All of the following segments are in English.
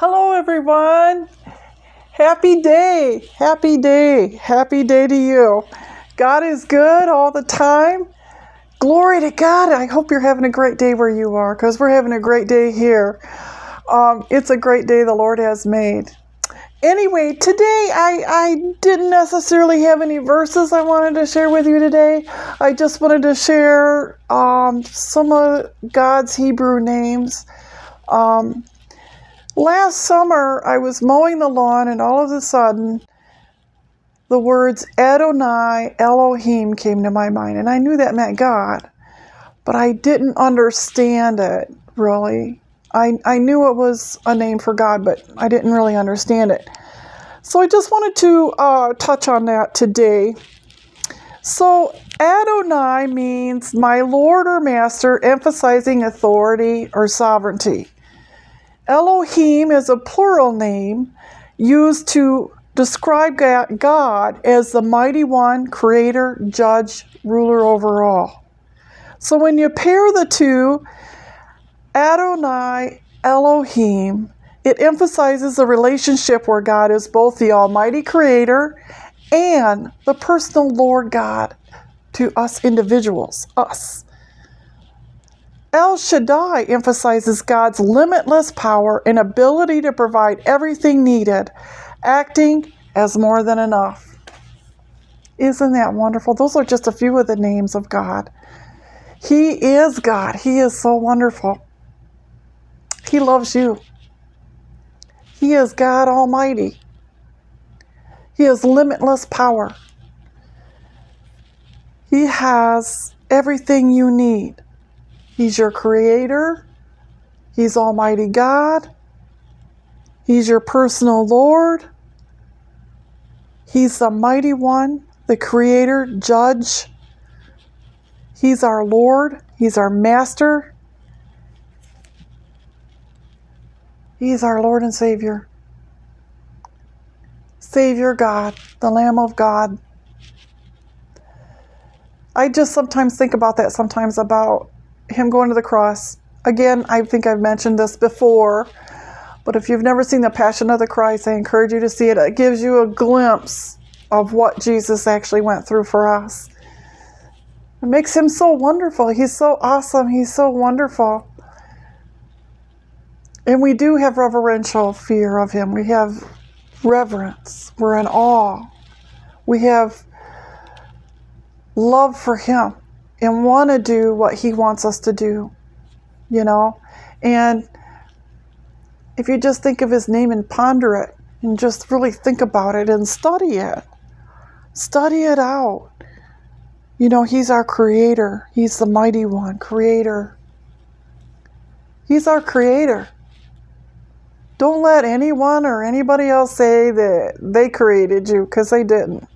Hello, everyone. Happy day. Happy day. Happy day to you. God is good all the time. Glory to God. I hope you're having a great day where you are, because we're having a great day here. It's a great day the Lord has made. Anyway, today I didn't necessarily have any verses I wanted to share with you today. I just wanted to share some of God's Hebrew names. Last summer, I was mowing the lawn, and all of a sudden, the words Adonai, Elohim came to my mind, and I knew that meant God, but I didn't understand it, really. I knew it was a name for God, but I didn't really understand it. So I just wanted to touch on that today. So Adonai means my Lord or Master, emphasizing authority or sovereignty. Elohim is a plural name used to describe God as the mighty one, creator, judge, ruler over all. So when you pair the two, Adonai, Elohim, it emphasizes a relationship where God is both the almighty creator and the personal Lord God to us individuals, us. El Shaddai emphasizes God's limitless power and ability to provide everything needed, acting as more than enough. Isn't that wonderful? Those are just a few of the names of God. He is God. He is so wonderful. He loves you. He is God Almighty. He has limitless power. He has everything you need. He's your creator. He's Almighty God. He's your personal Lord. He's the mighty one, the creator, judge. He's our Lord. He's our master. He's our Lord and Savior. Savior God, the Lamb of God. I just sometimes think about that sometimes, about him going to the cross. Again, I think I've mentioned this before, but if you've never seen the Passion of the Christ, I encourage you to see it. It gives you a glimpse of what Jesus actually went through for us. It makes him so wonderful. He's so awesome. He's so wonderful. And we do have reverential fear of him. We have reverence. We're in awe. We have love for him and want to do what he wants us to do, you know. And if you just think of his name and ponder it and just really think about it and study it out. You know, he's our creator. He's the mighty one, creator. He's our creator. Don't let anyone or anybody else say that they created you, because they didn't.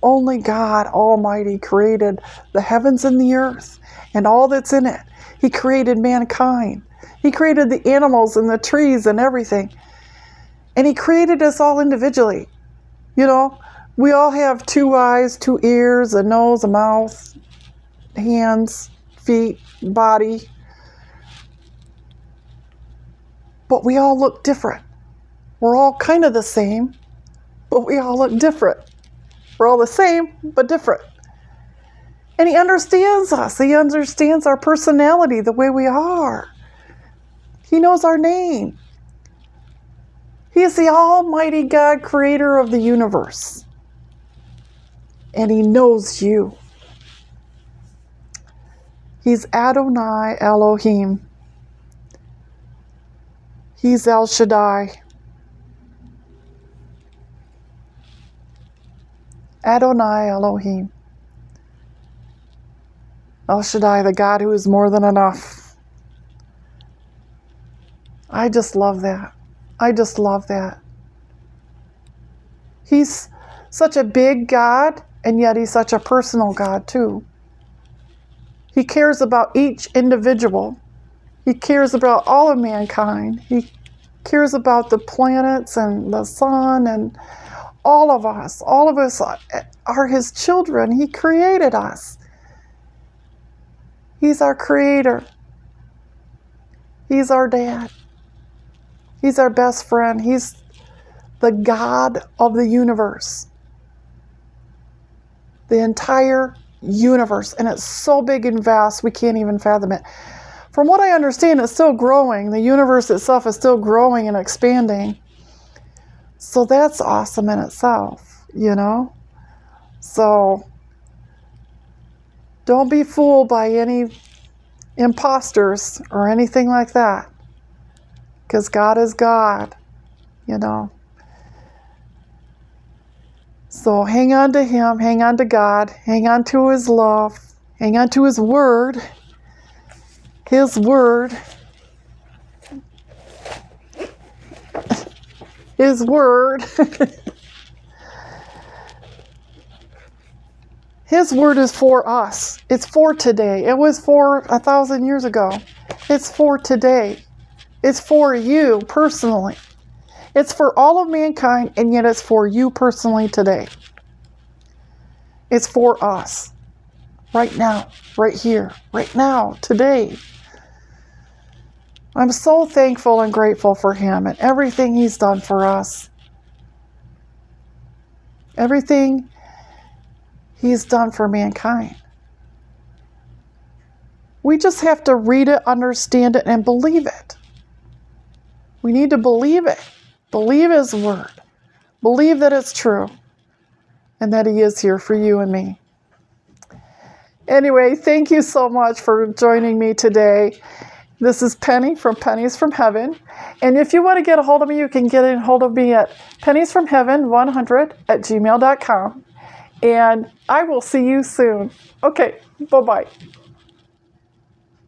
Only God Almighty created the heavens and the earth and all that's in it. He created mankind. He created the animals and the trees and everything. And he created us all individually. You know, we all have 2 eyes, 2 ears, a nose, a mouth, hands, feet, body. But we all look different. We're all kind of the same, but we all look different. We're all the same, but different. And he understands us. He understands our personality, the way we are. He knows our name. He is the Almighty God, creator of the universe. And he knows you. He's Adonai Elohim. He's El Shaddai. Adonai Elohim. El Shaddai, the God who is more than enough. I just love that. I just love that. He's such a big God, and yet he's such a personal God too. He cares about each individual. He cares about all of mankind. He cares about the planets and the sun and all of us. All of us are his children. He created us. He's our creator. He's our dad. He's our best friend. He's the God of the universe. The entire universe. And it's so big and vast, we can't even fathom it. From what I understand, it's still growing. The universe itself is still growing and expanding. So that's awesome in itself, you know? So don't be fooled by any imposters or anything like that. Because God is God, you know? So hang on to Him, hang on to God, hang on to His love, hang on to His Word. His Word. His Word. His Word is for us. It's for today. It was for 1,000 years ago. It's for today. It's for you personally. It's for all of mankind, and yet it's for you personally today. It's for us. Right now. Right here. Right now. Today. I'm so thankful and grateful for Him and everything He's done for us. Everything He's done for mankind. We just have to read it, understand it, and believe it. We need to believe it. Believe His Word. Believe that it's true. And that He is here for you and me. Anyway, thank you so much for joining me today. This is Penny from Pennies from Heaven. And if you want to get a hold of me, you can get a hold of me at penniesfromheaven100@gmail.com. And I will see you soon. Okay, bye-bye.